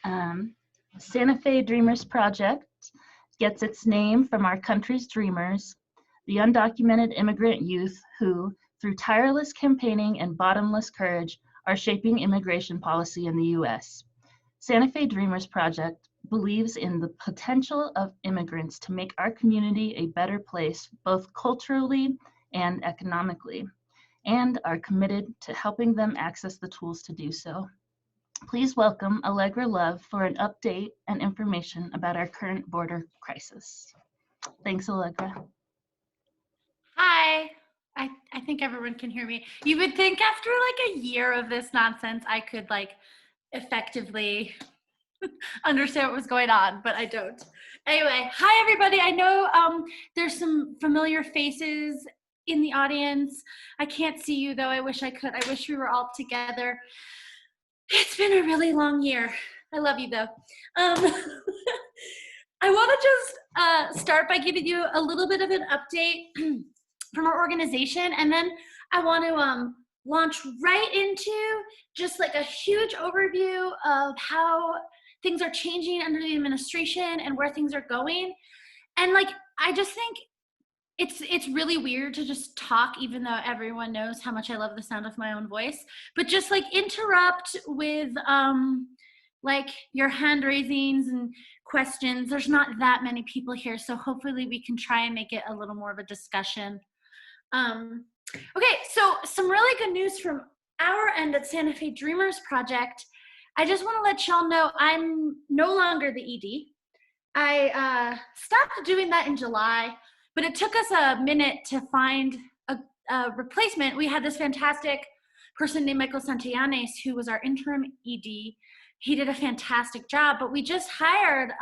Um, Santa Fe Dreamers Project gets its name from our country's dreamers, the undocumented immigrant youth who, through tireless campaigning and bottomless courage, are shaping immigration policy in the U.S. Santa Fe Dreamers Project believes in the potential of immigrants to make our community a better place, both culturally and economically, and are committed to helping them access the tools to do so. Please welcome Allegra Love for an update and information about our current border crisis. Thanks, Allegra. Hi. I think everyone can hear me. You would think after like a year of this nonsense, I could like effectively understand what was going on, but I don't. Anyway, hi everybody. I know there's some familiar faces in the audience. I can't see you though. I wish I could. I wish we were all together. It's been a really long year. I love you though. I want to just start by giving you a little bit of an update from our organization, and then I want to launch right into just like a huge overview of how things are changing under the administration and where things are going. And like, I just think it's really weird to just talk, even though everyone knows how much I love the sound of my own voice, but just like interrupt with like your hand raisings and questions. There's not that many people here, so hopefully we can try and make it a little more of a discussion. Okay, so some really good news from our end at Santa Fe Dreamers Project. I just want to let y'all know I'm no longer the ED. I stopped doing that in July, but it took us a minute to find a replacement. We had this fantastic person named Michael Santillanes, who was our interim ED. He did a fantastic job, but we just hired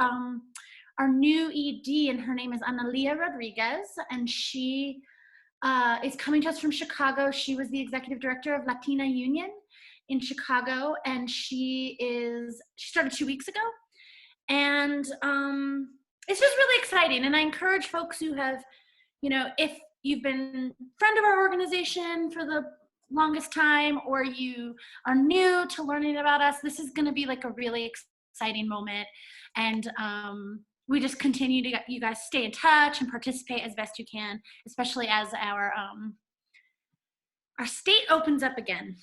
our new ED, and her name is Analia Rodriguez, and she is coming to us from Chicago. She was the executive director of Latina Union in Chicago, and she started 2 weeks ago. And it's just really exciting. And I encourage folks who have, you know, if you've been a friend of our organization for the longest time, or you are new to learning about us, this is going to be like a really exciting moment. And we just continue to get you guys stay in touch and participate as best you can, especially as our state opens up again.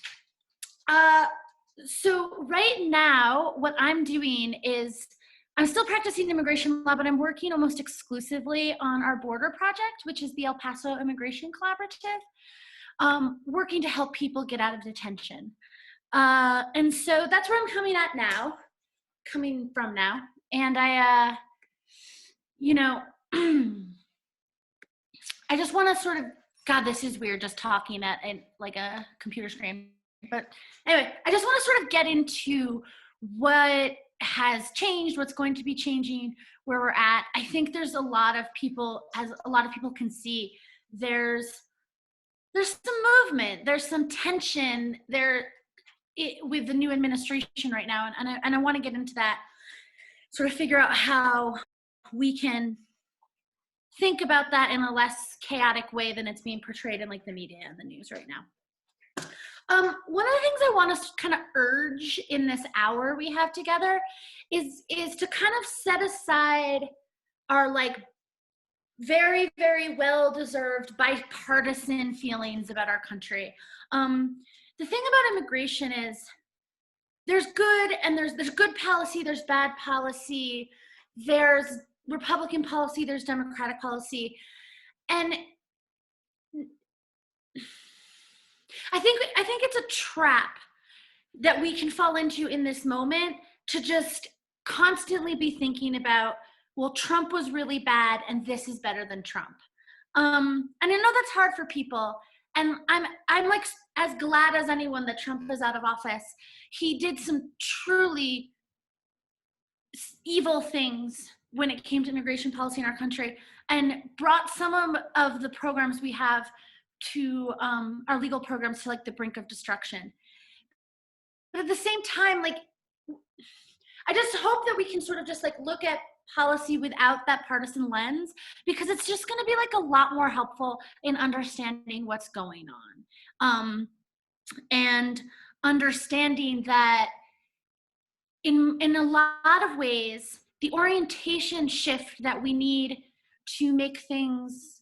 So right now, what I'm doing is I'm still practicing immigration law, but I'm working almost exclusively on our border project, which is the El Paso Immigration Collaborative, working to help people get out of detention. And so that's where I'm coming from now. And I, you know, I just want to sort of, God, this is weird just talking at like a computer screen. But anyway, I just want to sort of get into what has changed, what's going to be changing, where we're at. I think there's a lot of people, as a lot of people can see, there's some movement, there's some tension there with the new administration right now. And I want to get into that, sort of figure out how we can think about that in a less chaotic way than it's being portrayed in like the media and the news right now. One of the things I want to kind of urge in this hour we have together is to kind of set aside our like very, very well-deserved bipartisan feelings about our country. The thing about immigration is there's good and there's good policy, there's bad policy, there's Republican policy, there's Democratic policy. And I think it's a trap that we can fall into in this moment to just constantly be thinking about, well, Trump was really bad and this is better than Trump. And I know that's hard for people. And I'm like as glad as anyone that Trump is out of office. He did some truly evil things when it came to immigration policy in our country, and brought some of the programs we have to our legal programs to like the brink of destruction. But at the same time, like, I just hope that we can sort of just like look at policy without that partisan lens, because it's just going to be like a lot more helpful in understanding what's going on, and understanding that in a lot of ways, the orientation shift that we need to make things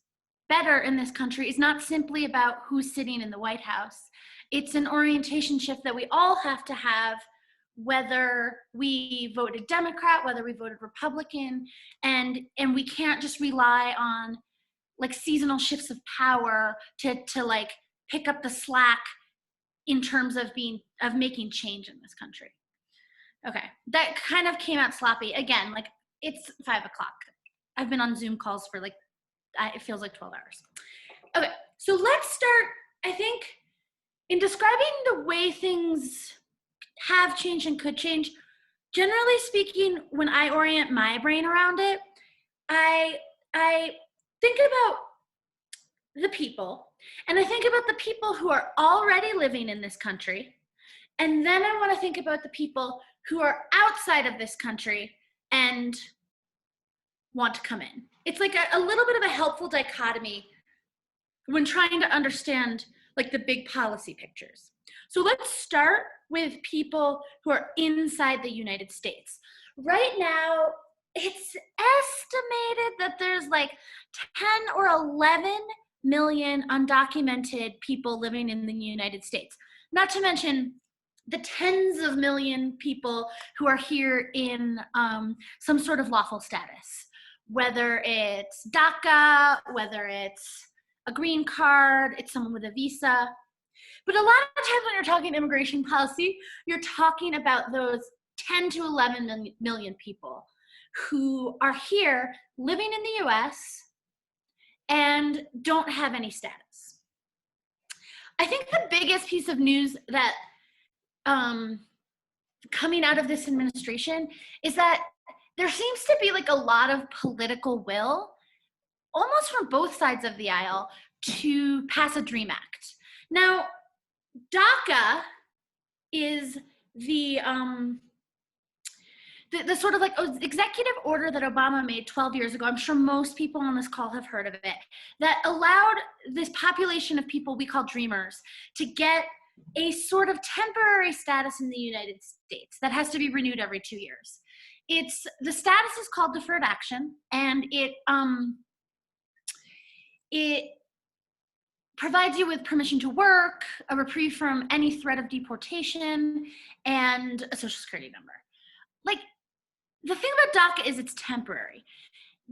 better in this country is not simply about who's sitting in the White House. It's an orientation shift that we all have to have, whether we voted Democrat, whether we voted Republican, and we can't just rely on like seasonal shifts of power to like pick up the slack in terms of making change in this country. Okay, that kind of came out sloppy. Again, like it's 5 o'clock. I've been on Zoom calls for like, it feels like 12 hours. Okay, so let's start, I think, in describing the way things have changed and could change. Generally speaking, when I orient my brain around it, I think about the people, and I think about the people who are already living in this country, and then I want to think about the people who are outside of this country and want to come in. It's like a little bit of a helpful dichotomy when trying to understand like the big policy pictures. So let's start with people who are inside the United States. Right now, it's estimated that there's like 10 or 11 million undocumented people living in the United States. Not to mention the tens of million people who are here in some sort of lawful status, whether it's DACA, whether it's a green card, it's someone with a visa. But a lot of times when you're talking immigration policy, you're talking about those 10 to 11 million people who are here living in the US and don't have any status. I think the biggest piece of news that coming out of this administration is that there seems to be like a lot of political will, almost from both sides of the aisle, to pass a DREAM Act. Now, DACA is the sort of like executive order that Obama made 12 years ago. I'm sure most people on this call have heard of it, that allowed this population of people we call dreamers to get a sort of temporary status in the United States that has to be renewed every 2 years. The status is called deferred action, and it provides you with permission to work, a reprieve from any threat of deportation, and a social security number. Like, the thing about DACA is it's temporary.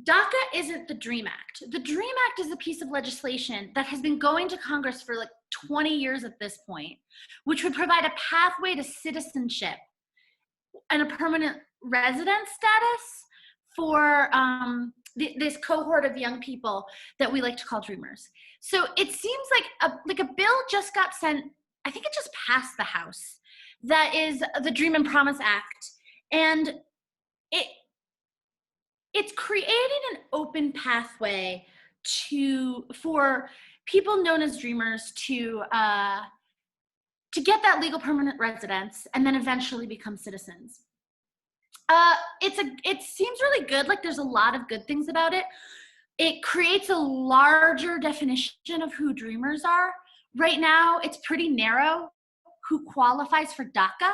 DACA isn't the DREAM Act. The DREAM Act is a piece of legislation that has been going to Congress for like 20 years at this point, which would provide a pathway to citizenship and a permanent residence status for this cohort of young people that we like to call dreamers. So it seems like a bill just got sent, I think it just passed the House, that is the Dream and Promise Act. And it's creating an open pathway for people known as dreamers to get that legal permanent residence and then eventually become citizens. It seems really good. Like there's a lot of good things about it. It creates a larger definition of who dreamers are. Right now, it's pretty narrow who qualifies for DACA.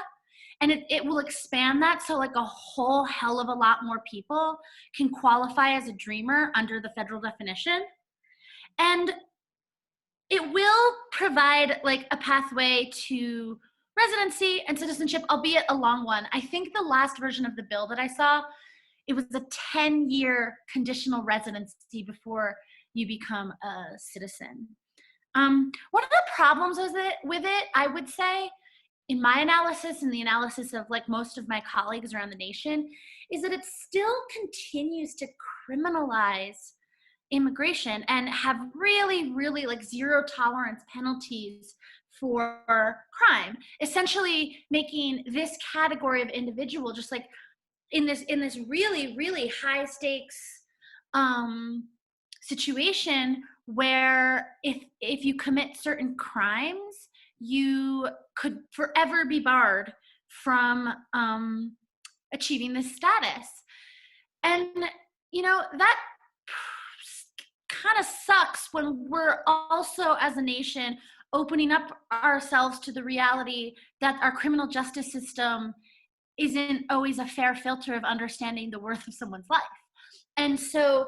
And it will expand that so like a whole hell of a lot more people can qualify as a dreamer under the federal definition. And it will provide like a pathway to residency and citizenship, albeit a long one. I think the last version of the bill that I saw, it was a 10-year conditional residency before you become a citizen. One of the problems with it, I would say, in my analysis and the analysis of like most of my colleagues around the nation, is that it still continues to criminalize immigration and have really, really like zero tolerance penalties for crime, essentially making this category of individual just like in this really, really high stakes situation where if you commit certain crimes, you could forever be barred from achieving this status. And, you know, that kind of sucks when we're also, as a nation, opening up ourselves to the reality that our criminal justice system isn't always a fair filter of understanding the worth of someone's life. And so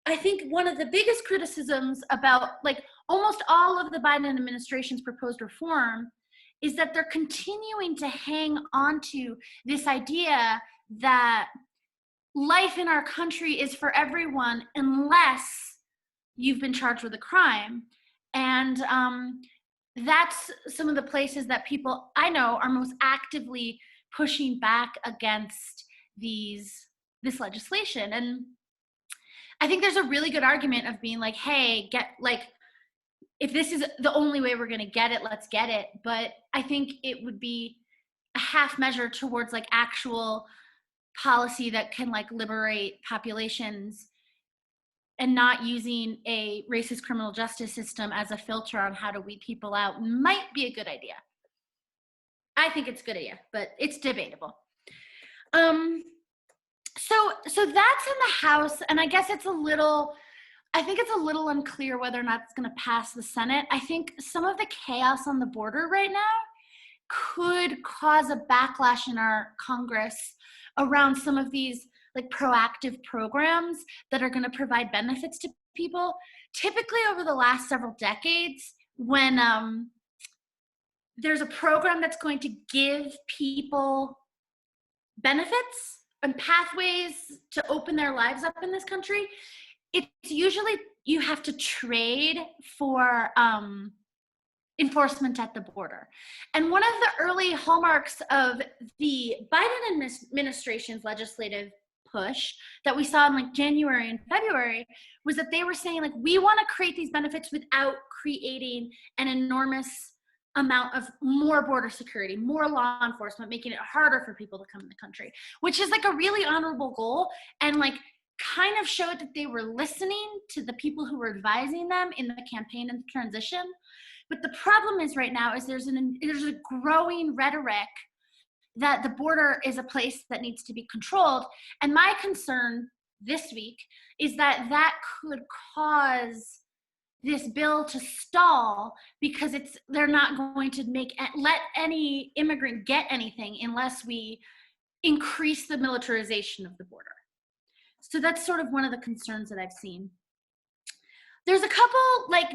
I think one of the biggest criticisms about like almost all of the Biden administration's proposed reform is that they're continuing to hang on to this idea that life in our country is for everyone unless you've been charged with a crime. And that's some of the places that people I know are most actively pushing back against this legislation. And I think there's a really good argument of being like, hey, if this is the only way we're going to get it, let's get it. But I think it would be a half measure towards like actual policy that can like liberate populations, and not using a racist criminal justice system as a filter on how to weed people out might be a good idea. I think it's a good idea, but it's debatable. So that's in the House, and I guess it's a little unclear whether or not it's going to pass the Senate. I think some of the chaos on the border right now could cause a backlash in our Congress around some of these like proactive programs that are going to provide benefits to people. Typically over the last several decades, when there's a program that's going to give people benefits and pathways to open their lives up in this country, it's usually you have to trade for enforcement at the border. And one of the early hallmarks of the Biden administration's legislative push that we saw in like January and February was that they were saying like, we want to create these benefits without creating an enormous amount of more border security, more law enforcement, making it harder for people to come in the country, which is like a really honorable goal, and like kind of showed that they were listening to the people who were advising them in the campaign and the transition. But the problem is right now is there's a growing rhetoric that the border is a place that needs to be controlled. And my concern this week is that that could cause this bill to stall because they're not going to let any immigrant get anything unless we increase the militarization of the border. So that's sort of one of the concerns that I've seen. There's a couple like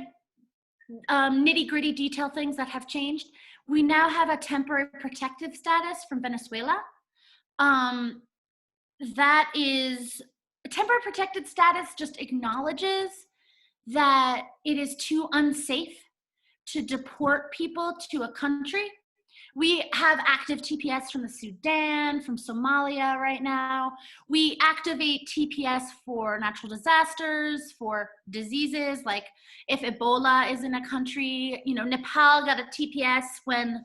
nitty-gritty detail things that have changed. We now have a temporary protective status from Venezuela. That is, a temporary protected status just acknowledges that it is too unsafe to deport people to a country. We have active TPS from the Sudan, from Somalia right now. We activate TPS for natural disasters, for diseases, like if Ebola is in a country. You know, Nepal got a TPS when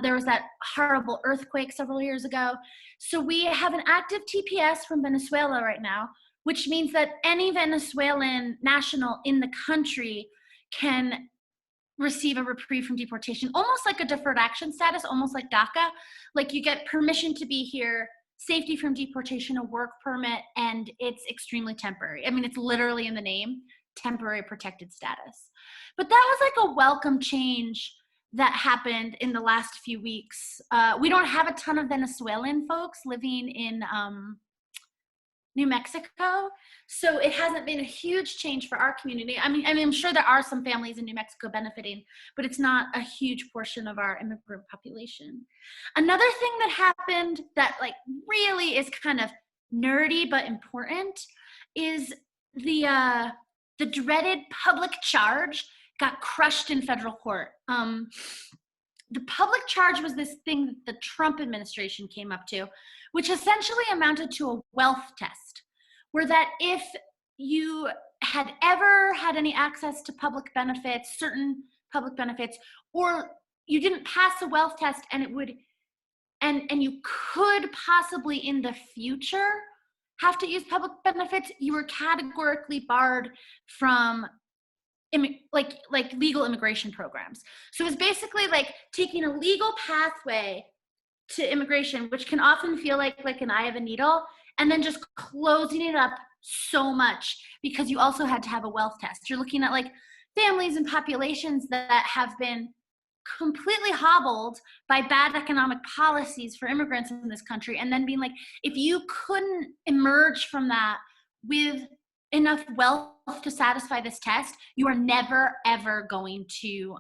there was that horrible earthquake several years ago. So we have an active TPS from Venezuela right now, which means that any Venezuelan national in the country can receive a reprieve from deportation, almost like a deferred action status, almost like DACA. Like you get permission to be here, safety from deportation, a work permit, and it's extremely temporary. I mean, it's literally in the name, temporary protected status. But that was like a welcome change that happened in the last few weeks. We don't have a ton of Venezuelan folks living in New Mexico, so it hasn't been a huge change for our community. I mean, I'm sure there are some families in New Mexico benefiting, but it's not a huge portion of our immigrant population. Another thing that happened that like really is kind of nerdy but important is the dreaded public charge got crushed in federal court. The public charge was this thing that the Trump administration came up to, which essentially amounted to a wealth test, where that if you had ever had any access to public benefits, certain public benefits, or you didn't pass a wealth test and it would, and you could possibly in the future have to use public benefits, you were categorically barred from like legal immigration programs. So it's basically like taking a legal pathway to immigration, which can often feel like an eye of a needle, and then just closing it up so much because you also had to have a wealth test. You're looking at like families and populations that have been completely hobbled by bad economic policies for immigrants in this country, and then being like, if you couldn't emerge from that with enough wealth to satisfy this test, you are never ever going to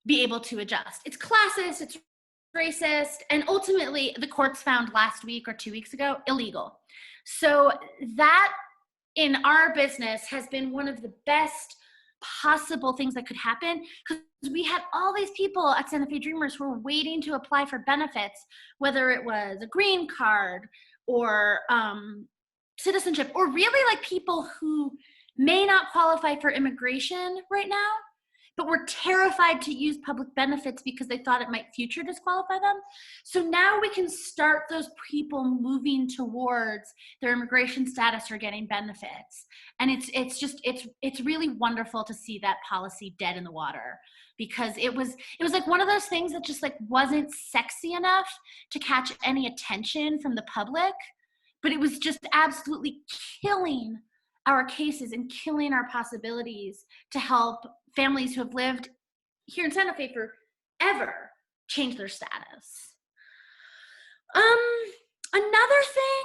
be able to adjust. It's classist, it's racist, and ultimately the courts found last week or 2 weeks ago illegal. So that in our business has been one of the best possible things that could happen, because we had all these people at Santa Fe Dreamers who were waiting to apply for benefits, whether it was a green card or citizenship, or really like people who may not qualify for immigration right now, but were terrified to use public benefits because they thought it might future disqualify them. So now we can start those people moving towards their immigration status or getting benefits. And it's really wonderful to see that policy dead in the water, because it was like one of those things that just like wasn't sexy enough to catch any attention from the public, but it was just absolutely killing our cases and killing our possibilities to help families who have lived here in Santa Fe forever change their status. Another thing,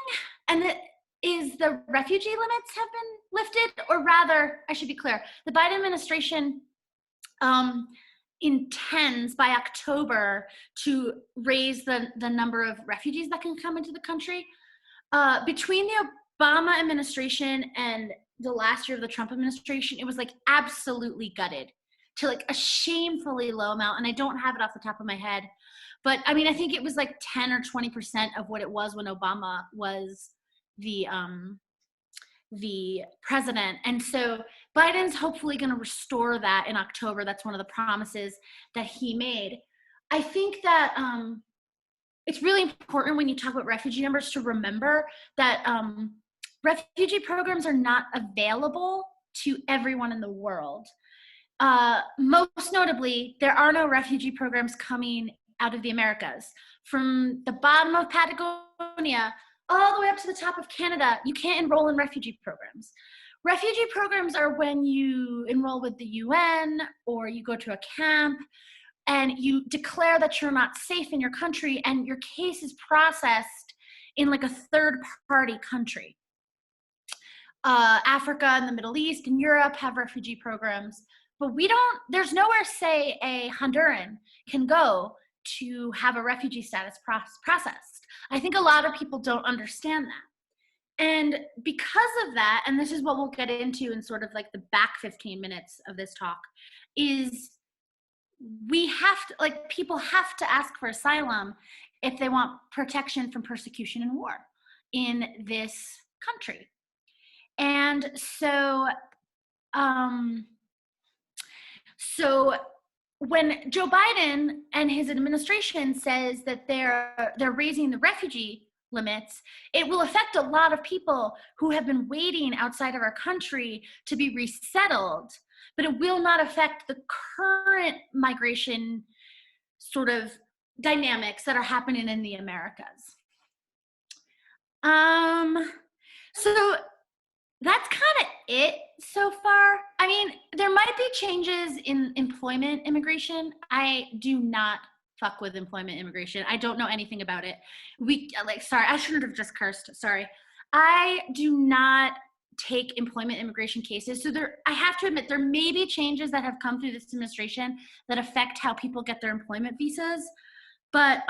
and that is the refugee limits have been lifted, or rather, I should be clear, the Biden administration intends by October to raise the number of refugees that can come into the country. Between the Obama administration and the last year of the Trump administration, it was like absolutely gutted to like a shamefully low amount. And I don't have it off the top of my head, but I mean, I think it was like 10 or 20% of what it was when Obama was the president. And so Biden's hopefully going to restore that in October. That's one of the promises that he made. I think that it's really important when you talk about refugee numbers to remember that refugee programs are not available to everyone in the world. Most notably, there are no refugee programs coming out of the Americas. From the bottom of Patagonia all the way up to the top of Canada, you can't enroll in refugee programs. Refugee programs are when you enroll with the UN or you go to a camp and you declare that you're not safe in your country and your case is processed in like a third-party country. Africa and the Middle East and Europe have refugee programs, but there's nowhere, say, a Honduran can go to have a refugee status processed. I think a lot of people don't understand that. And because of that, and this is what we'll get into in sort of like the back 15 minutes of this talk, is people have to ask for asylum if they want protection from persecution and war in this country. And so when Joe Biden and his administration says that they're raising the refugee limits, it will affect a lot of people who have been waiting outside of our country to be resettled, but it will not affect the current migration sort of dynamics that are happening in the Americas. So that's kind of it so far. I mean, there might be changes in employment immigration. I do not fuck with employment immigration. I don't know anything about it. Sorry, I shouldn't have just cursed. Sorry. I do not take employment immigration cases. So I have to admit, there may be changes that have come through this administration that affect how people get their employment visas. But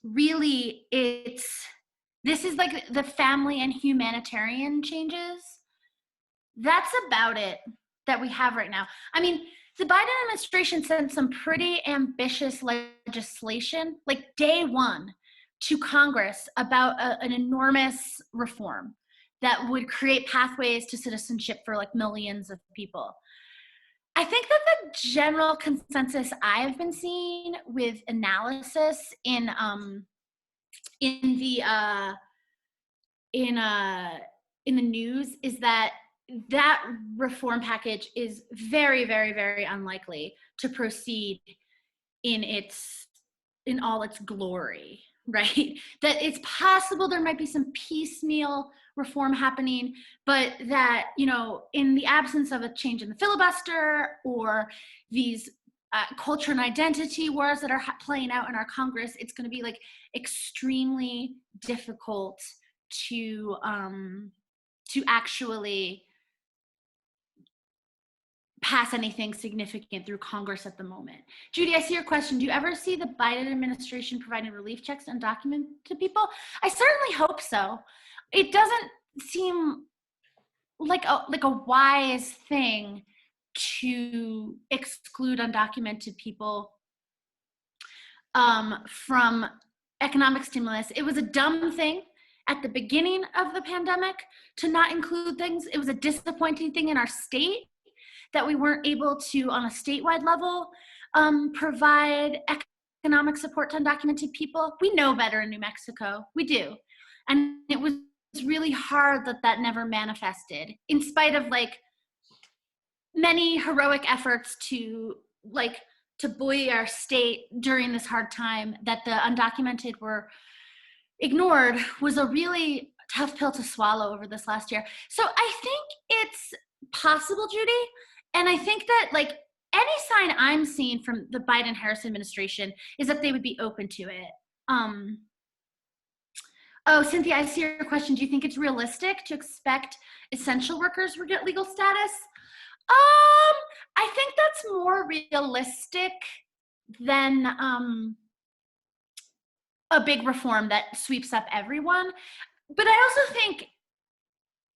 really, this is like the family and humanitarian changes. That's about it that we have right now. I mean, the Biden administration sent some pretty ambitious legislation, like day one, to Congress about an enormous reform that would create pathways to citizenship for like millions of people. I think that the general consensus I've been seeing with analysis in the news is that reform package is very, very, very unlikely to proceed in all its glory, right? That it's possible there might be some piecemeal reform happening, but that, you know, in the absence of a change in the filibuster or these culture and identity wars that are playing out in our Congress, it's going to be like extremely difficult to actually pass anything significant through Congress at the moment. Judy, I see your question. Do you ever see the Biden administration providing relief checks to undocumented people? I certainly hope so. It doesn't seem like a wise thing to exclude undocumented people from economic stimulus. It was a dumb thing at the beginning of the pandemic to not include things. It was a disappointing thing in our state that we weren't able to, on a statewide level, provide economic support to undocumented people. We know better in New Mexico. We do. And it was really hard that that never manifested, in spite of like many heroic efforts to buoy our state during this hard time. That the undocumented were ignored was a really tough pill to swallow over this last year. So I think it's possible, Judy. And I think that like any sign I'm seeing from the Biden-Harris administration is that they would be open to it. Oh, Cynthia, I see your question. Do you think it's realistic to expect essential workers will get legal status? I think that's more realistic than a big reform that sweeps up everyone. But I also think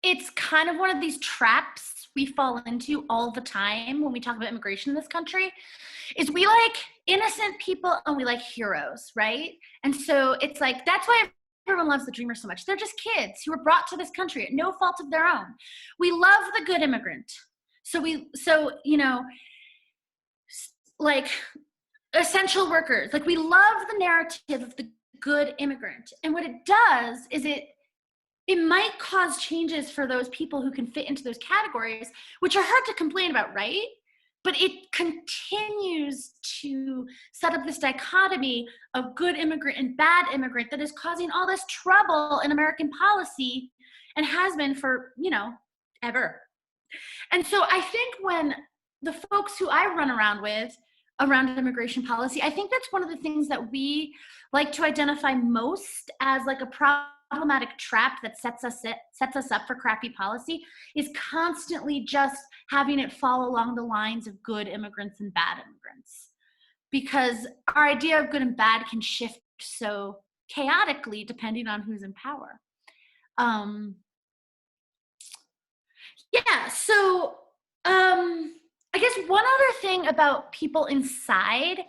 it's kind of one of these traps we fall into all the time when we talk about immigration in this country, is we like innocent people and we like heroes, right? And so it's like, that's why everyone loves the Dreamers so much. They're just kids who were brought to this country at no fault of their own. We love the good immigrant. So you know, like essential workers, like we love the narrative of the good immigrant. And what it does is it might cause changes for those people who can fit into those categories, which are hard to complain about, right? But it continues to set up this dichotomy of good immigrant and bad immigrant that is causing all this trouble in American policy and has been for, you know, ever. And so I think when the folks who I run around with around immigration policy, I think that's one of the things that we like to identify most as like a problematic trap that sets us up for crappy policy, is constantly just having it fall along the lines of good immigrants and bad immigrants. Because our idea of good and bad can shift so chaotically depending on who's in power. Yeah, so I guess one other thing about people inside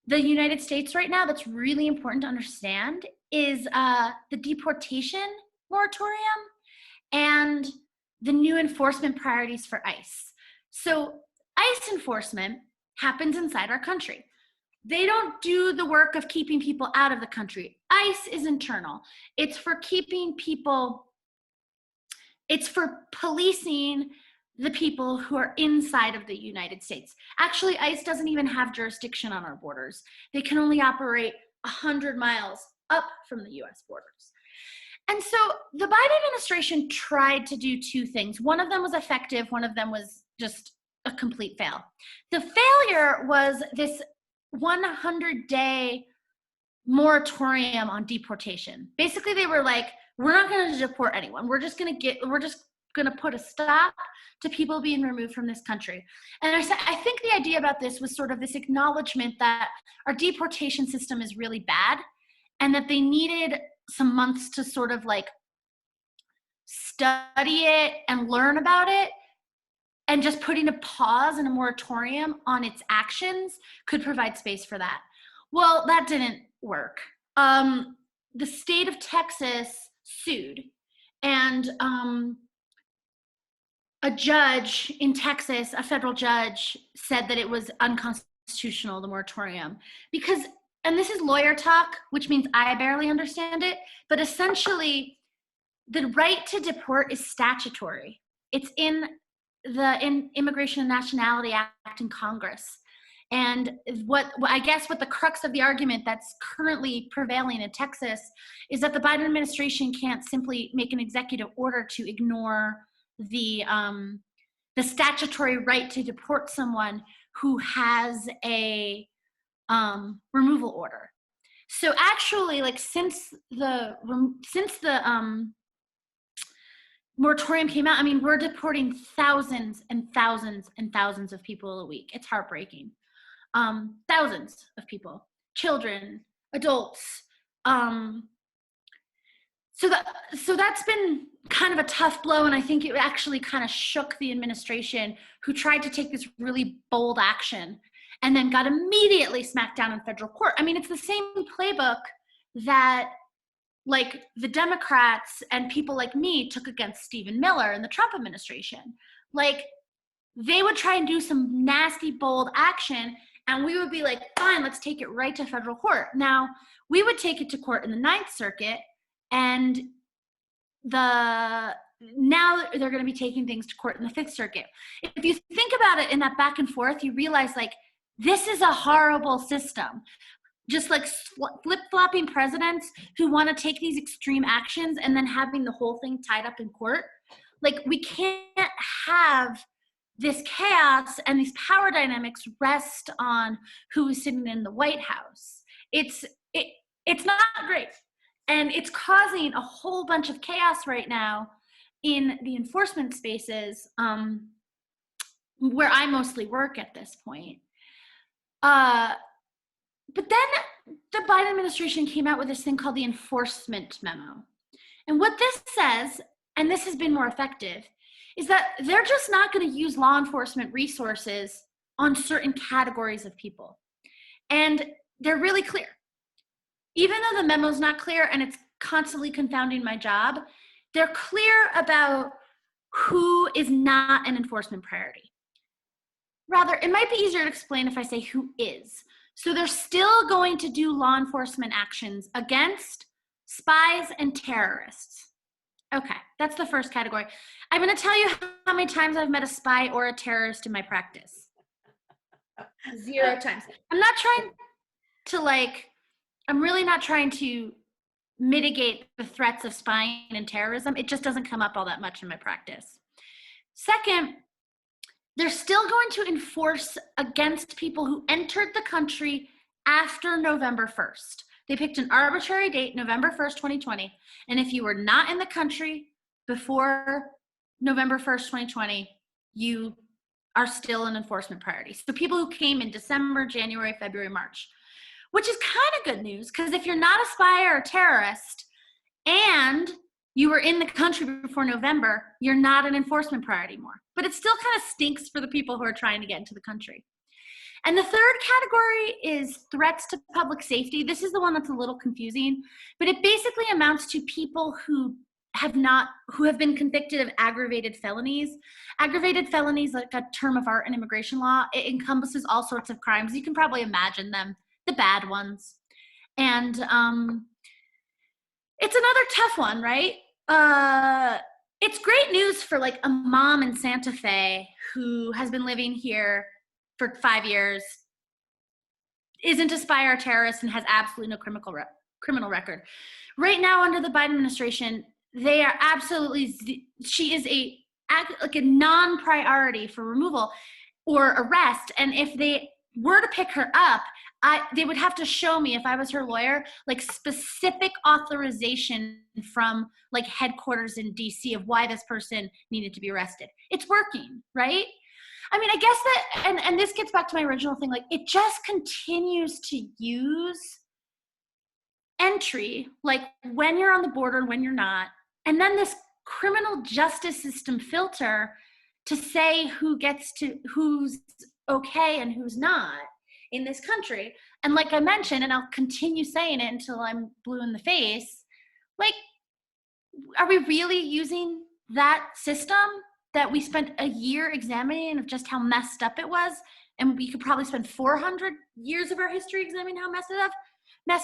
the United States right now that's really important to understand is the deportation moratorium and the new enforcement priorities for ICE. So ICE enforcement happens inside our country. They don't do the work of keeping people out of the country. ICE is internal. It's for keeping people, it's for policing the people who are inside of the United States. Actually, ICE doesn't even have jurisdiction on our borders. They can only operate 100 miles up from the US borders. And so the Biden administration tried to do two things. One of them was effective, one of them was just a complete fail. The failure was this 100-day moratorium on deportation. Basically, they were like, we're not going to deport anyone. We're just going to put a stop to people being removed from this country. And I think the idea about this was sort of this acknowledgement that our deportation system is really bad and that they needed some months to sort of like study it and learn about it, and just putting a pause and a moratorium on its actions could provide space for that. Well, that didn't work. The state of Texas sued, and a judge in Texas, a federal judge, said that it was unconstitutional, the moratorium, because, and this is lawyer talk, which means I barely understand it, but essentially the right to deport is statutory. It's in the Immigration and Nationality Act in Congress. And what I guess what the crux of the argument that's currently prevailing in Texas is that the Biden administration can't simply make an executive order to ignore the statutory right to deport someone who has a removal order. So actually, like since the moratorium came out, I mean, we're deporting thousands and thousands and thousands of people a week. It's heartbreaking. Thousands of people, children, adults. So that's been kind of a tough blow, and I think it actually kind of shook the administration, who tried to take this really bold action and then got immediately smacked down in federal court. I mean, it's the same playbook that like the Democrats and people like me took against Stephen Miller in the Trump administration. Like they would try and do some nasty, bold action, and we would be like, fine, let's take it right to federal court. Now, we would take it to court in the Ninth Circuit, and now they're going to be taking things to court in the Fifth Circuit. If you think about it in that back and forth, you realize like, this is a horrible system. Just like flip-flopping presidents who want to take these extreme actions and then having the whole thing tied up in court. Like we can't have this chaos and these power dynamics rest on who is sitting in the White House. It's not great. And it's causing a whole bunch of chaos right now in the enforcement spaces where I mostly work at this point. But then the Biden administration came out with this thing called the enforcement memo. And what this says, and this has been more effective, is that they're just not going to use law enforcement resources on certain categories of people. And they're really clear. Even though the memo's not clear and it's constantly confounding my job, they're clear about who is not an enforcement priority. Rather, it might be easier to explain if I say who is. So they're still going to do law enforcement actions against spies and terrorists. Okay, that's the first category. I'm going to tell you how many times I've met a spy or a terrorist in my practice. 0 times. I'm really not trying to mitigate the threats of spying and terrorism. It just doesn't come up all that much in my practice. Second, they're still going to enforce against people who entered the country after November 1st. They picked an arbitrary date, November 1st, 2020. And if you were not in the country before November 1st, 2020, you are still an enforcement priority. So people who came in December, January, February, March, which is kind of good news, because if you're not a spy or a terrorist and you were in the country before November, you're not an enforcement priority anymore. But it still kind of stinks for the people who are trying to get into the country. And the third category is threats to public safety. This is the one that's a little confusing, but it basically amounts to people who have been convicted of aggravated felonies. Aggravated felonies, like a term of art in immigration law, it encompasses all sorts of crimes. You can probably imagine them, the bad ones. And it's another tough one, right? It's great news for like a mom in Santa Fe who has been living here for 5 years, isn't a spy or a terrorist, and has absolutely no criminal record. Right now, under the Biden administration, they are absolutely, she is a non-priority for removal or arrest. And if they were to pick her up, they would have to show me, if I was her lawyer, like specific authorization from like headquarters in DC of why this person needed to be arrested. It's working, right? I mean, I guess that, and this gets back to my original thing, like it just continues to use entry, like when you're on the border and when you're not, and then this criminal justice system filter to say who's okay and who's not in this country. And like I mentioned, and I'll continue saying it until I'm blue in the face, like, are we really using that system that we spent a year examining of just how messed up it was? And we could probably spend 400 years of our history examining how messed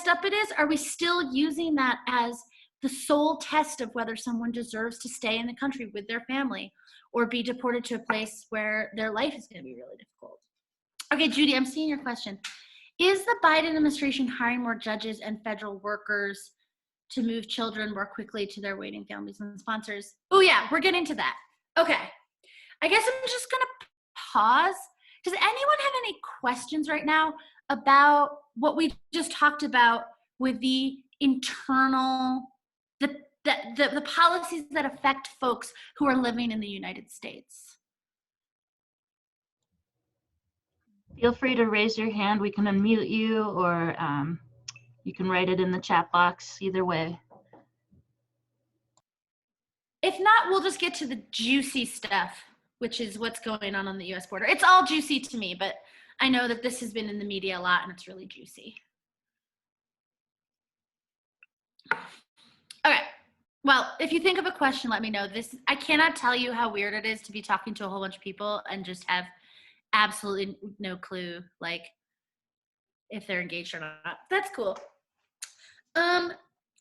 up it is. Are we still using that as the sole test of whether someone deserves to stay in the country with their family or be deported to a place where their life is going to be really difficult? Okay, Judy, I'm seeing your question. Is the Biden administration hiring more judges and federal workers to move children more quickly to their waiting families and sponsors? Oh yeah, we're getting to that. Okay, I guess I'm just gonna pause. Does anyone have any questions right now about what we just talked about with the internal, the policies that affect folks who are living in the United States? Feel free to raise your hand. We can unmute you, or you can write it in the chat box, either way. If not, we'll just get to the juicy stuff, which is what's going on the US border. It's all juicy to me, but I know that this has been in the media a lot and it's really juicy. Okay. Well, if you think of a question, let me know. I cannot tell you how weird it is to be talking to a whole bunch of people and just have absolutely no clue, like, if they're engaged or not. That's cool.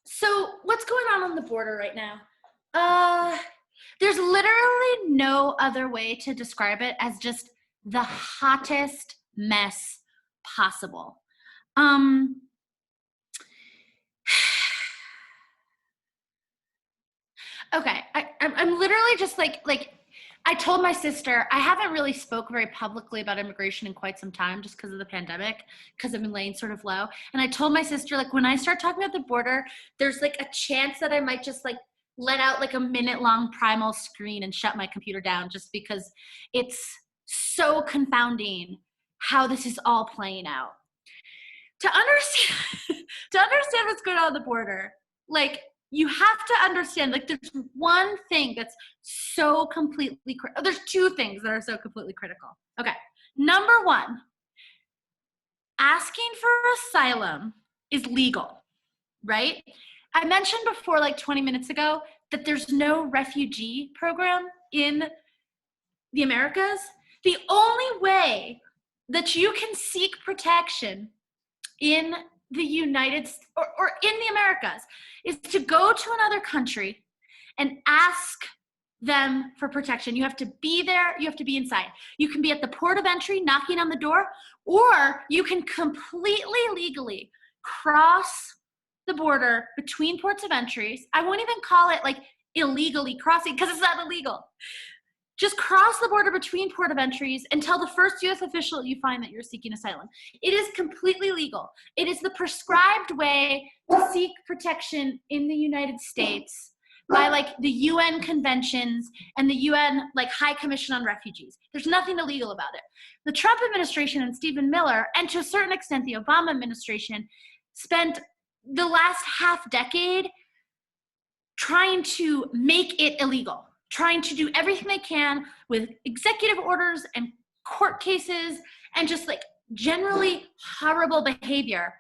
So what's going on the border right now? There's literally no other way to describe it as just the hottest mess possible. Okay, I'm literally just like I told my sister, I haven't really spoke very publicly about immigration in quite some time just because of the pandemic, because I've been laying sort of low. And I told my sister, like, when I start talking about the border, there's like a chance that I might just like let out like a minute-long primal scream and shut my computer down just because it's so confounding how this is all playing out. To understand what's going on at the border, like, you have to understand, like, there's one thing that's so completely there's two things that are so completely critical. Okay, number one, asking for asylum is legal, right? I mentioned before, like 20 minutes ago, that there's no refugee program in the Americas. The only way that you can seek protection in the United States or in the Americas is to go to another country and ask them for protection. You have to be there, you have to be inside. You can be at the port of entry knocking on the door, or you can completely legally cross the border between ports of entries. I won't even call it like illegally crossing because it's not illegal. Just cross the border between port of entries and tell the first US official you find that you're seeking asylum. It is completely legal. It is the prescribed way to seek protection in the United States by like the UN conventions and the UN like High Commission on Refugees. There's nothing illegal about it. The Trump administration and Stephen Miller, and to a certain extent the Obama administration, spent the last half decade trying to make it illegal, trying to do everything they can with executive orders and court cases and just like generally horrible behavior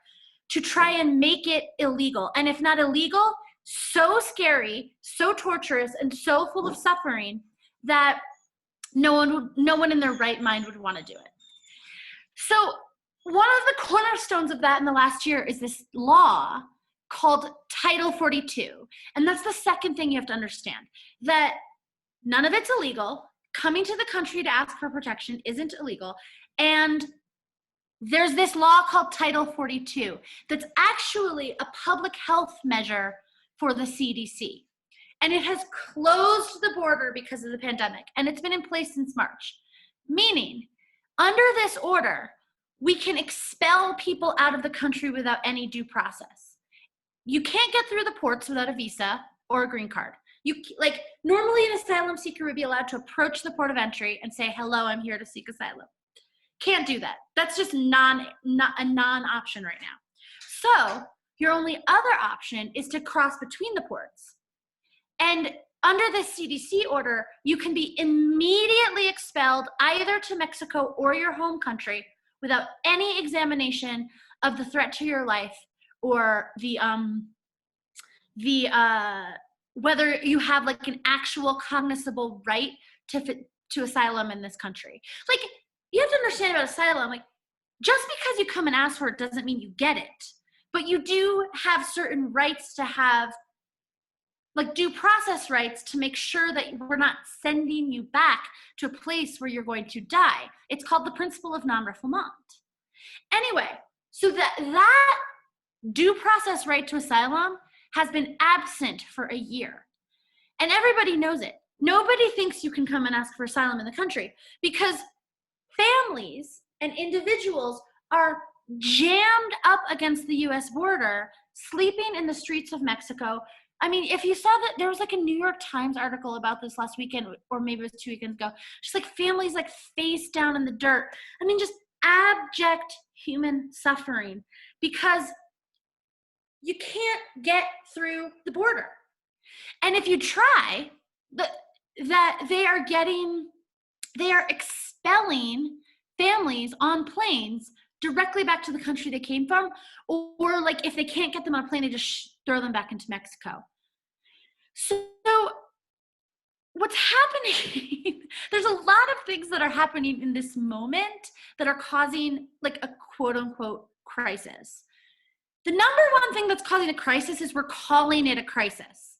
to try and make it illegal. And if not illegal, so scary, so torturous, and so full of suffering that no one in their right mind would want to do it. So one of the cornerstones of that in the last year is this law called Title 42. And that's the second thing you have to understand, that none of it's illegal. Coming to the country to ask for protection isn't illegal. And there's this law called Title 42 that's actually a public health measure for the CDC. And it has closed the border because of the pandemic. And it's been in place since March. Meaning, under this order, we can expel people out of the country without any due process. You can't get through the ports without a visa or a green card. Like, normally an asylum seeker would be allowed to approach the port of entry and say, hello, I'm here to seek asylum. Can't do that. That's just not a non-option right now. So your only other option is to cross between the ports. And under the CDC order, you can be immediately expelled either to Mexico or your home country without any examination of the threat to your life or whether you have like an actual cognizable right to asylum in this country. Like, you have to understand about asylum, like, just because you come and ask for it doesn't mean you get it, but you do have certain rights to have like due process rights to make sure that we're not sending you back to a place where you're going to die. It's called the principle of non-refoulement. Anyway, so that due process right to asylum has been absent for a year. And everybody knows it. Nobody thinks you can come and ask for asylum in the country because families and individuals are jammed up against the US border, sleeping in the streets of Mexico. I mean, if you saw that, there was like a New York Times article about this last weekend, or maybe it was 2 weekends ago, just like families like face down in the dirt. I mean, just abject human suffering because you can't get through the border. And if you try, that they are expelling families on planes directly back to the country they came from, or like if they can't get them on a plane, they just throw them back into Mexico. So what's happening, there's a lot of things that are happening in this moment that are causing like a quote unquote crisis. The number one thing that's causing a crisis is we're calling it a crisis.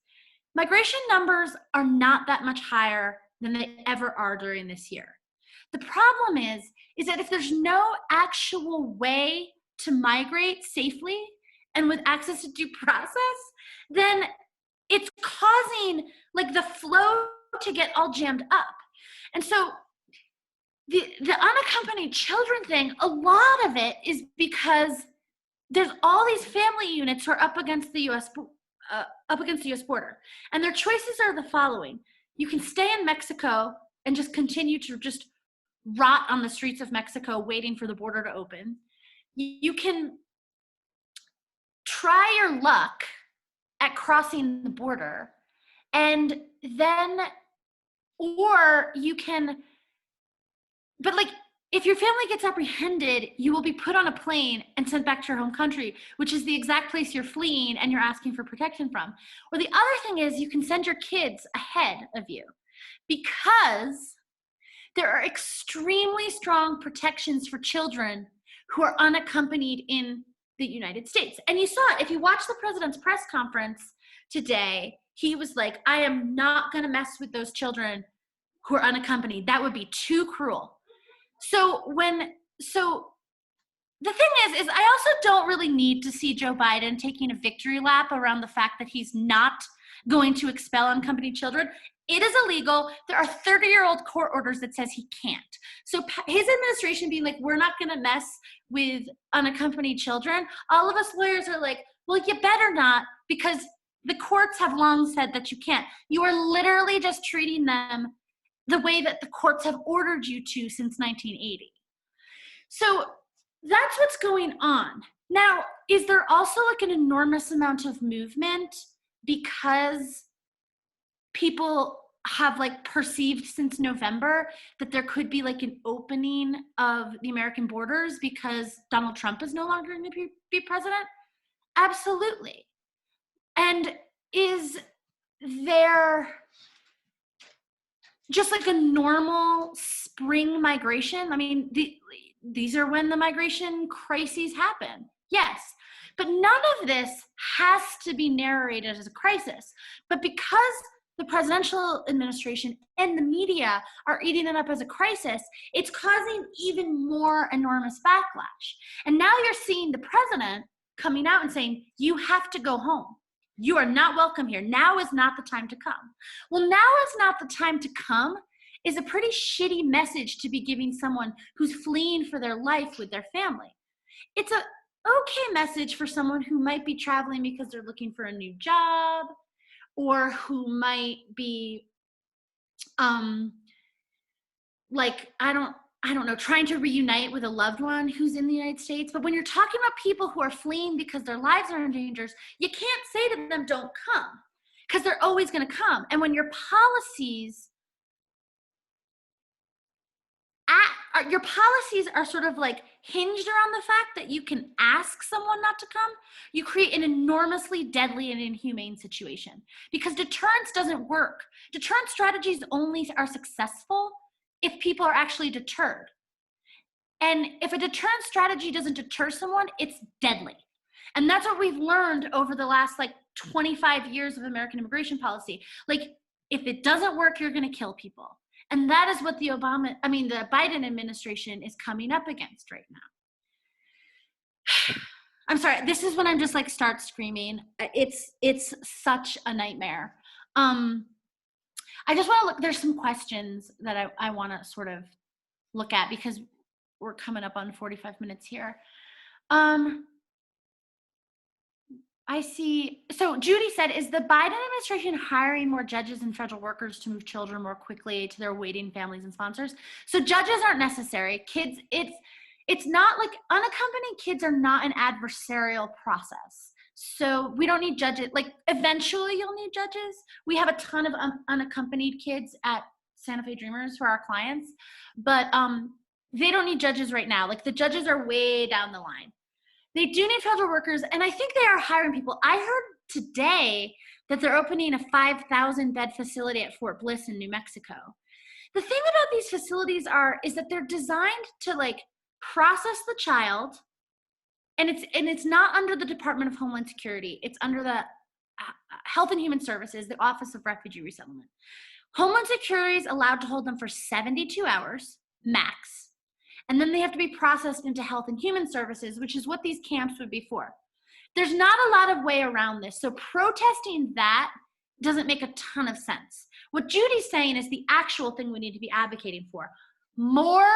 Migration numbers are not that much higher than they ever are during this year. The problem is that if there's no actual way to migrate safely and with access to due process, then it's causing like the flow to get all jammed up. And so the unaccompanied children thing, a lot of it is because there's all these family units who are up against the US border. And their choices are the following. You can stay in Mexico and just continue to just rot on the streets of Mexico waiting for the border to open. You can try your luck at crossing the border, and then, or you can, but like, if your family gets apprehended, you will be put on a plane and sent back to your home country, which is the exact place you're fleeing and you're asking for protection from. Or the other thing is you can send your kids ahead of you because there are extremely strong protections for children who are unaccompanied in the United States. And you saw it. If you watch the president's press conference today, he was like, I am not going to mess with those children who are unaccompanied. That would be too cruel. So the thing is I also don't really need to see Joe Biden taking a victory lap around the fact that he's not going to expel unaccompanied children. It is illegal. There are 30-year-old court orders that says he can't. So his administration being like, we're not going to mess with unaccompanied children. All of us lawyers are like, well, you better not, because the courts have long said that you can't. You are literally just treating them the way that the courts have ordered you to since 1980. So that's what's going on. Now, is there also like an enormous amount of movement because people have like perceived since November that there could be like an opening of the American borders because Donald Trump is no longer going to be president? Absolutely. And is there just like a normal spring migration? I mean, these are when the migration crises happen. Yes, but none of this has to be narrated as a crisis. But because the presidential administration and the media are eating it up as a crisis, it's causing even more enormous backlash. And now you're seeing the president coming out and saying, you have to go home. You are not welcome here. Now is not the time to come. Well, now is not the time to come is a pretty shitty message to be giving someone who's fleeing for their life with their family. It's a okay message for someone who might be traveling because they're looking for a new job, or who might be like, I don't know, trying to reunite with a loved one who's in the United States. But when you're talking about people who are fleeing because their lives are in danger, you can't say to them, don't come, because they're always going to come. And when your policies are sort of like hinged around the fact that you can ask someone not to come, you create an enormously deadly and inhumane situation, because deterrence doesn't work. Deterrence strategies only are successful if people are actually deterred. And if a deterrence strategy doesn't deter someone, it's deadly. And that's what we've learned over the last like 25 years of American immigration policy. Like, if it doesn't work, you're going to kill people. And that is what the Biden administration is coming up against right now. I'm sorry, this is when I'm just like start screaming. It's such a nightmare. I just want to look, there's some questions that I want to sort of look at because we're coming up on 45 minutes here. I see. So Judy said, is the Biden administration hiring more judges and federal workers to move children more quickly to their waiting families and sponsors? So judges aren't necessary. Kids, it's not like unaccompanied kids are not an adversarial process. So we don't need judges. Like eventually you'll need judges. We have a ton of unaccompanied kids at Santa Fe Dreamers for our clients, but they don't need judges right now. Like the judges are way down the line. They do need federal workers, and I think they are hiring people. I heard today that they're opening a 5,000 bed facility at Fort Bliss in New Mexico. The thing about these facilities is that they're designed to like process the child, and it's not under the Department of Homeland Security. It's under the Health and Human Services, the Office of Refugee Resettlement. Homeland Security is allowed to hold them for 72 hours max. And then they have to be processed into Health and Human Services, which is what these camps would be for. There's not a lot of way around this. So protesting that doesn't make a ton of sense. What Judy's saying is the actual thing we need to be advocating for. More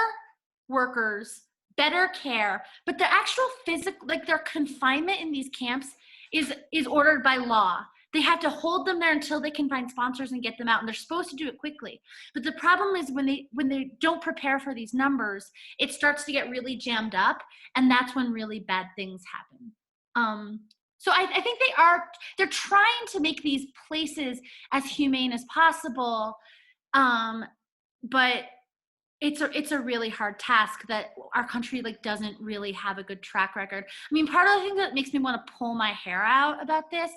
workers, better care, but the actual physical, like their confinement in these camps is ordered by law. They have to hold them there until they can find sponsors and get them out, and they're supposed to do it quickly. But the problem is when they don't prepare for these numbers, it starts to get really jammed up, and that's when really bad things happen. So I think they're trying to make these places as humane as possible, but it's a really hard task that our country like doesn't really have a good track record. I mean, part of the thing that makes me want to pull my hair out about this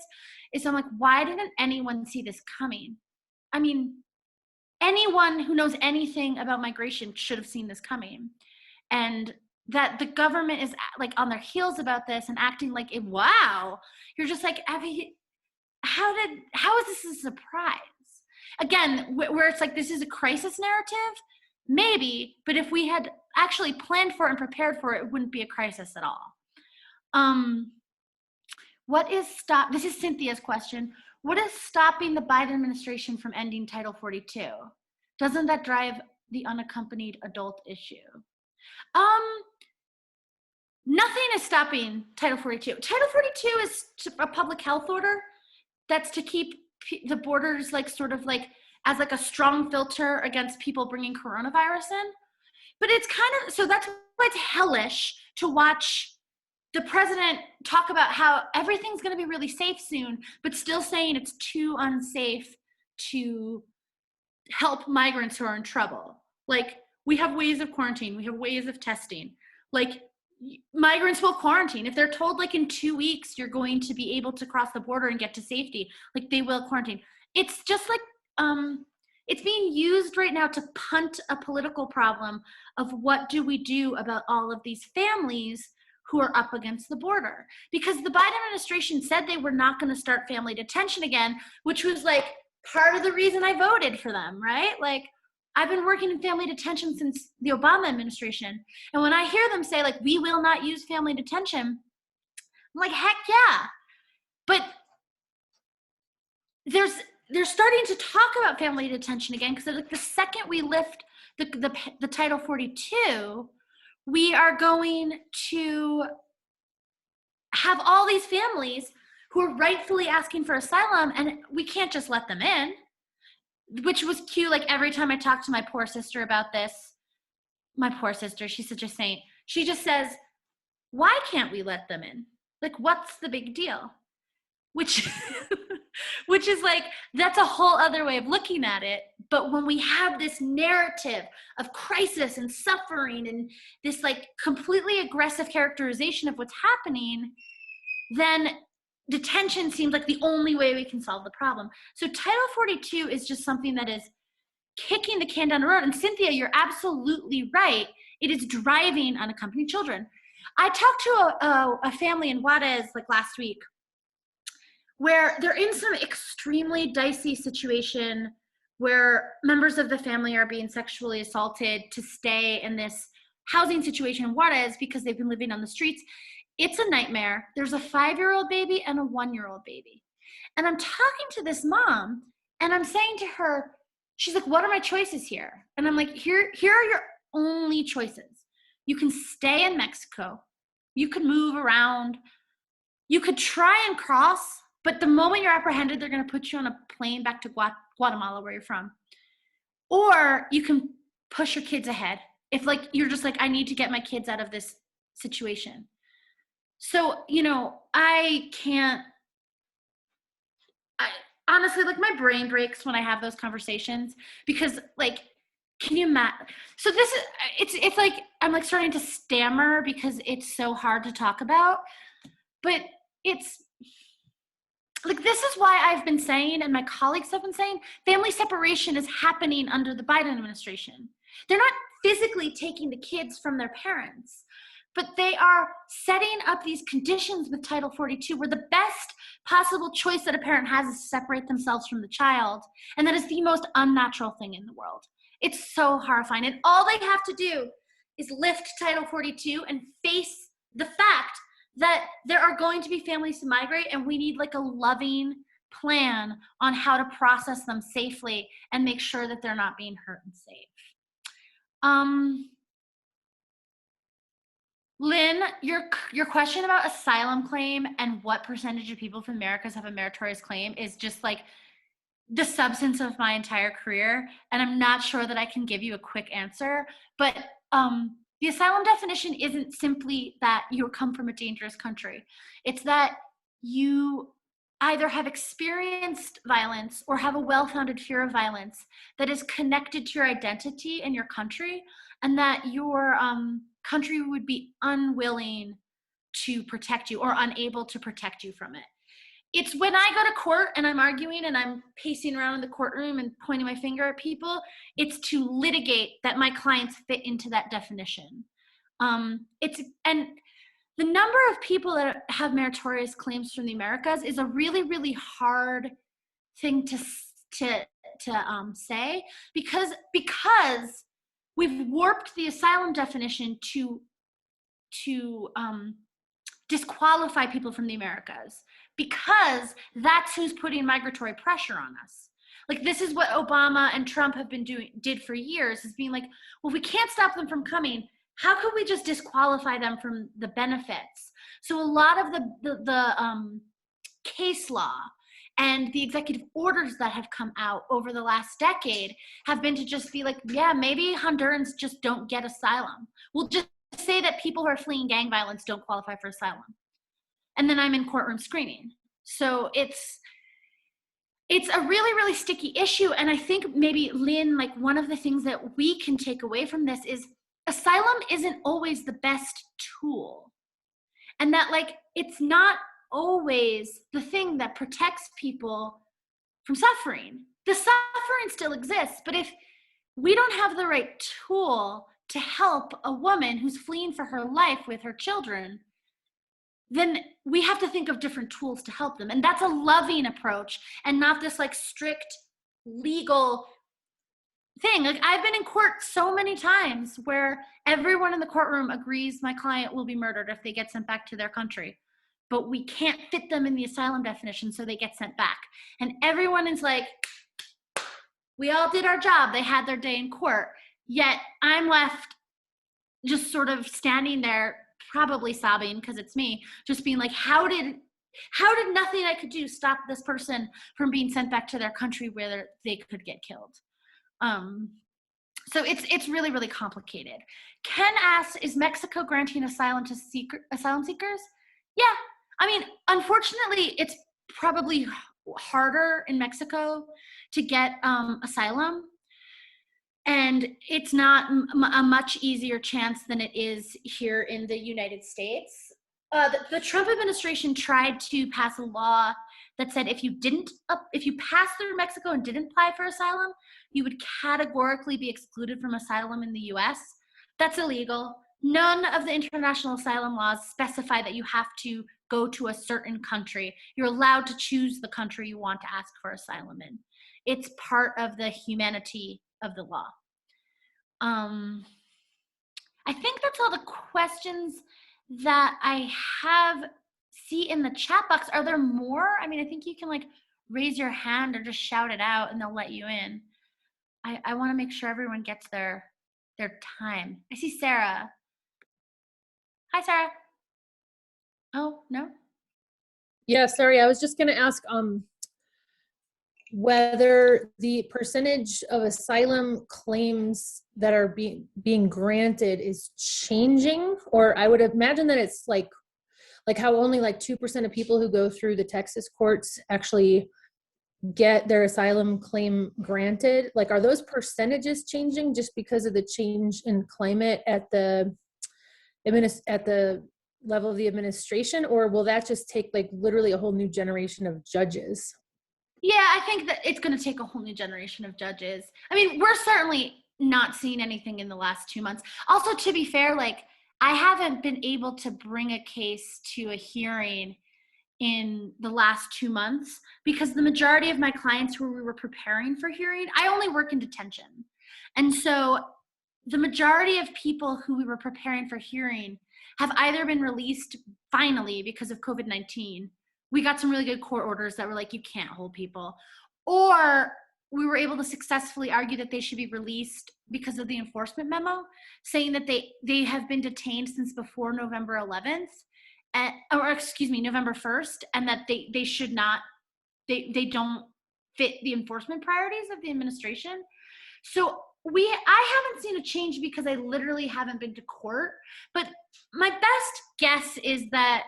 is I'm like, why didn't anyone see this coming? I mean, anyone who knows anything about migration should have seen this coming. And that the government is like on their heels about this and acting like, wow, you're just like, how is this a surprise? Again, where it's like, this is a crisis narrative, maybe, but if we had actually planned for it and prepared for it, it wouldn't be a crisis at all. This is Cynthia's question. What is stopping the Biden administration from ending Title 42? Doesn't that drive the unaccompanied adult issue? Nothing is stopping Title 42. Title 42 is a public health order that's to keep the borders like sort of like as like a strong filter against people bringing coronavirus in. But it's kind of, so that's why it's hellish to watch the president talk about how everything's going to be really safe soon, but still saying it's too unsafe to help migrants who are in trouble. Like, we have ways of quarantine, we have ways of testing. Like, migrants will quarantine. If they're told like in 2 weeks you're going to be able to cross the border and get to safety, like they will quarantine. It's just like, it's being used right now to punt a political problem of what do we do about all of these families who are up against the border. Because the Biden administration said they were not going to start family detention again, which was like part of the reason I voted for them, right? Like, I've been working in family detention since the Obama administration. And when I hear them say like, we will not use family detention, I'm like, heck yeah. But they're starting to talk about family detention again, because like the second we lift the Title 42, we are going to have all these families who are rightfully asking for asylum, and we can't just let them in, which was cute. Like every time I talk to my poor sister about this, my poor sister, she's such a saint. She just says, why can't we let them in? Like, what's the big deal? Which is like, that's a whole other way of looking at it. But when we have this narrative of crisis and suffering and this like completely aggressive characterization of what's happening, then detention seems like the only way we can solve the problem. So Title 42 is just something that is kicking the can down the road. And Cynthia, you're absolutely right. It is driving unaccompanied children. I talked to a family in Juarez like last week where they're in some extremely dicey situation where members of the family are being sexually assaulted to stay in this housing situation in Juarez because they've been living on the streets. It's a nightmare. There's a 5-year-old baby and a 1-year-old baby. And I'm talking to this mom and I'm saying to her, she's like, what are my choices here? And I'm like, here are your only choices. You can stay in Mexico. You could move around. You could try and cross, but the moment you're apprehended, they're going to put you on a plane back to Guatemala, where you're from. Or you can push your kids ahead. If like, you're just like, I need to get my kids out of this situation. So, you know, I honestly, like my brain breaks when I have those conversations because like, can you imagine? So this is, it's like, I'm like starting to stammer because it's so hard to talk about, but it's like, this is why I've been saying, and my colleagues have been saying, family separation is happening under the Biden administration. They're not physically taking the kids from their parents, but they are setting up these conditions with Title 42 where the best possible choice that a parent has is to separate themselves from the child. And that is the most unnatural thing in the world. It's so horrifying. And all they have to do is lift Title 42 and face the fact that there are going to be families to migrate, and we need like a loving plan on how to process them safely and make sure that they're not being hurt and safe. Lynn, your question about asylum claim and what percentage of people from Americas have a meritorious claim is just like the substance of my entire career, and I'm not sure that I can give you a quick answer, but the asylum definition isn't simply that you come from a dangerous country. It's that you either have experienced violence or have a well-founded fear of violence that is connected to your identity and your country, and that your country would be unwilling to protect you or unable to protect you from it. It's when I go to court and I'm arguing and I'm pacing around in the courtroom and pointing my finger at people, it's to litigate that my clients fit into that definition. And the number of people that have meritorious claims from the Americas is a really, really hard thing to say because we've warped the asylum definition to disqualify people from the Americas, because that's who's putting migratory pressure on us. Like, this is what Obama and Trump have been did for years, is being like, well, if we can't stop them from coming, how could we just disqualify them from the benefits? So a lot of the case law and the executive orders that have come out over the last decade have been to just be like, yeah, maybe Hondurans just don't get asylum. We'll just say that people who are fleeing gang violence don't qualify for asylum. And then I'm in courtroom screening. So it's a really, really sticky issue. And I think maybe, Lynn, like one of the things that we can take away from this is asylum isn't always the best tool. And that like, it's not always the thing that protects people from suffering. The suffering still exists, but if we don't have the right tool to help a woman who's fleeing for her life with her children, then we have to think of different tools to help them. And that's a loving approach and not this like strict legal thing. Like, I've been in court so many times where everyone in the courtroom agrees my client will be murdered if they get sent back to their country, but we can't fit them in the asylum definition, so they get sent back. And everyone is like, we all did our job. They had their day in court. Yet I'm left just sort of standing there, probably sobbing because it's me, just being like, how did nothing I could do stop this person from being sent back to their country where they could get killed? So it's really, really complicated. Ken asks, is Mexico granting asylum to asylum seekers? Yeah, I mean, unfortunately, it's probably harder in Mexico to get asylum. And it's not a much easier chance than it is here in the United States. The Trump administration tried to pass a law that said if you passed through Mexico and didn't apply for asylum, you would categorically be excluded from asylum in the US. That's illegal. None of the international asylum laws specify that you have to go to a certain country. You're allowed to choose the country you want to ask for asylum in. It's part of the humanity of the law. I think that's all the questions that I see in the chat box. Are there more? I mean, I think you can like raise your hand or just shout it out and they'll let you in. I want to make sure everyone gets their time. I see Sarah. Hi, Sarah. Oh, no? Yeah, sorry, I was just gonna ask whether the percentage of asylum claims that are being granted is changing, or I would imagine that it's like how only like 2% of people who go through the Texas courts actually get their asylum claim granted. Like, are those percentages changing just because of the change in climate at the level of the administration, or will that just take like literally a whole new generation of judges? Yeah, I think that it's going to take a whole new generation of judges. I mean, we're certainly not seeing anything in the last 2 months. Also, to be fair, like, I haven't been able to bring a case to a hearing in the last 2 months because the majority of my clients who we were preparing for hearing, I only work in detention. And so the majority of people who we were preparing for hearing have either been released finally because of COVID-19. We got some really good court orders that were like, you can't hold people. Or we were able to successfully argue that they should be released because of the enforcement memo, saying that they have been detained since before November 11th, November 1st, and that they should not, they don't fit the enforcement priorities of the administration. So I haven't seen a change because I literally haven't been to court, but my best guess is that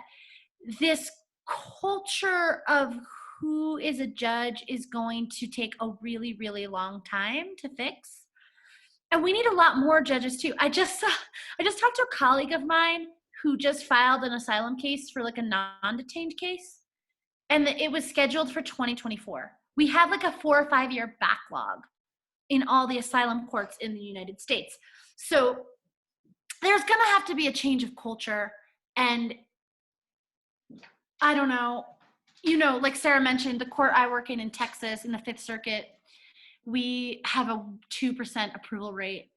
this culture of who is a judge is going to take a really, really long time to fix. And we need a lot more judges too. I just talked to a colleague of mine who just filed an asylum case for like a non-detained case, and it was scheduled for 2024. We have like a 4 or 5 year backlog in all the asylum courts in the United States. So there's gonna have to be a change of culture. And I don't know, like Sarah mentioned, the court I work in Texas, in the Fifth Circuit, we have a 2% approval rate.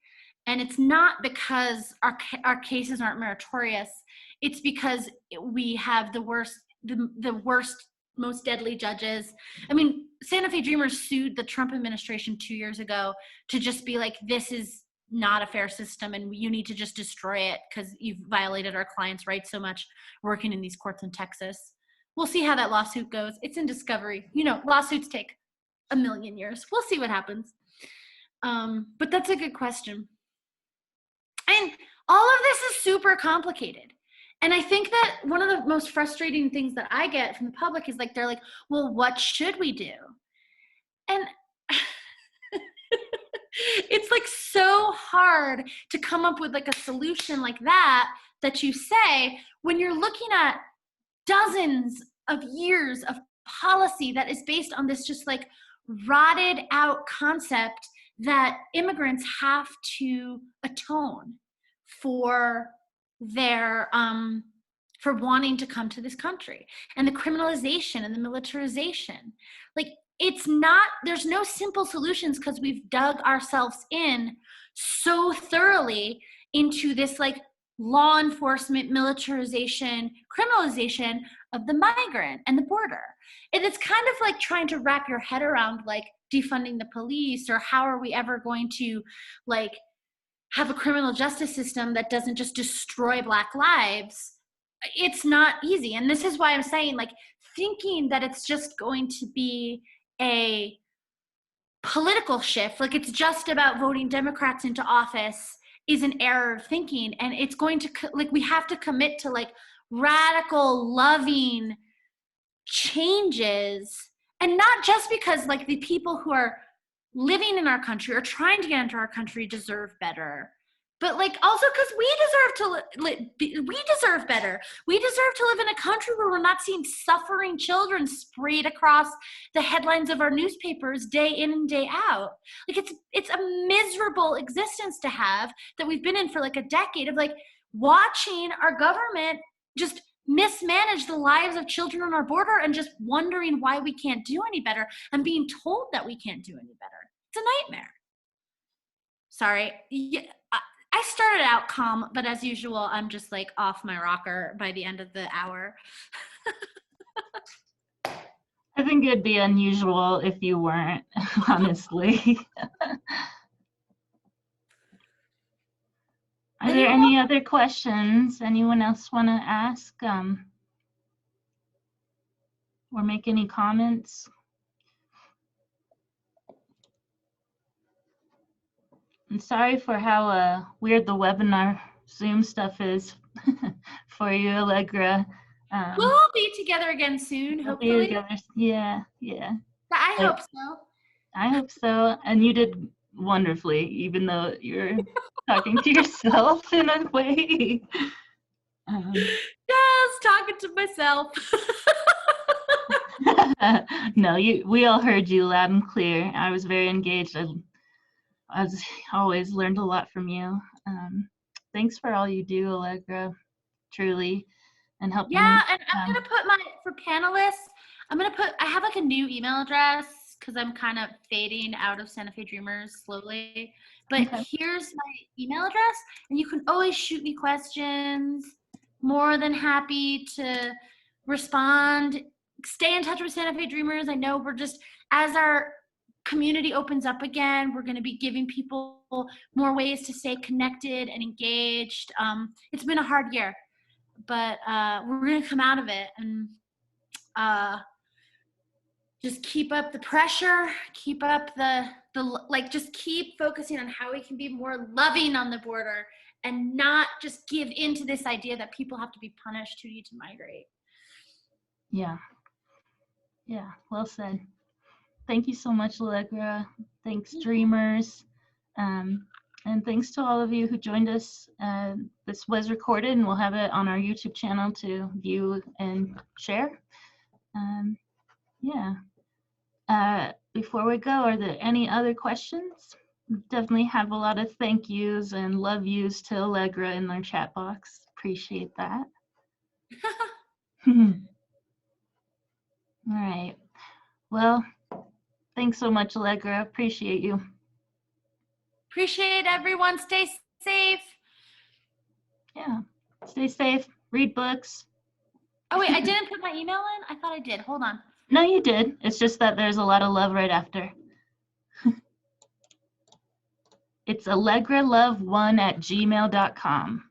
And it's not because our cases aren't meritorious. It's because we have the worst, most deadly judges. I mean, Santa Fe Dreamers sued the Trump administration 2 years ago to just be like, this is not a fair system and you need to just destroy it because you've violated our clients' rights so much working in these courts in Texas. We'll see how that lawsuit goes. It's in discovery. Lawsuits take a million years. We'll see what happens. But that's a good question. And all of this is super complicated. And I think that one of the most frustrating things that I get from the public is like, they're like, well, what should we do? And it's like so hard to come up with like a solution like that you say when you're looking at dozens of years of policy that is based on this just like rotted out concept that immigrants have to atone for their for wanting to come to this country, and the criminalization and the militarization. Like, there's no simple solutions because we've dug ourselves in so thoroughly into this like law enforcement, militarization, criminalization of the migrant and the border. And it's kind of like trying to wrap your head around like defunding the police, or how are we ever going to like have a criminal justice system that doesn't just destroy Black lives. It's not easy. And this is why I'm saying, like, thinking that it's just going to be a political shift, like it's just about voting Democrats into office, is an error of thinking. And it's going to, like, we have to commit to like radical, loving changes. And not just because like the people who are living in our country or trying to get into our country deserve better, but like also because we deserve better. We deserve to live in a country where we're not seeing suffering children sprayed across the headlines of our newspapers day in and day out. Like it's a miserable existence to have that we've been in for like a decade of like, watching our government just mismanage the lives of children on our border and just wondering why we can't do any better and being told that we can't do any better. It's a nightmare. Sorry. Yeah, I started out calm, but as usual, I'm just like off my rocker by the end of the hour. I think it'd be unusual if you weren't, honestly. Are there any other questions anyone else want to ask or make any comments? I'm sorry for how weird the webinar Zoom stuff is for you, Allegra. We'll all be together again soon, hopefully. Yeah. I hope so. I hope so. And you did wonderfully, even though you're talking to yourself in a way. Yes, talking to myself. No, we all heard you loud and clear. I was very engaged. I always learned a lot from you. Thanks for all you do, Allegra, truly, and helping. Yeah, and I'm gonna put for panelists, I have like a new email address because I'm kind of fading out of Santa Fe Dreamers slowly. But Okay. Here's my email address, and you can always shoot me questions. More than happy to respond. Stay in touch with Santa Fe Dreamers. I know as our community opens up again, we're going to be giving people more ways to stay connected and engaged. It's been a hard year, but we're going to come out of it and just keep up the pressure, keep up just keep focusing on how we can be more loving on the border and not just give into this idea that people have to be punished who need to migrate. Yeah, well said. Thank you so much, Allegra. Thanks, Dreamers. And thanks to all of you who joined us. This was recorded and we'll have it on our YouTube channel to view and share. Before we go, are there any other questions? We definitely have a lot of thank yous and love yous to Allegra in our chat box. Appreciate that. All right. Well, thanks so much, Allegra. Appreciate you. Appreciate everyone. Stay safe. Yeah. Stay safe. Read books. Oh, wait, I didn't put my email in? I thought I did. Hold on. No, you did. It's just that there's a lot of love right after. It's allegralove1@gmail.com.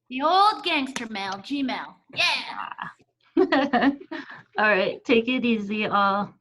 The old gangster mail, Gmail. Yeah. All right. Take it easy, all.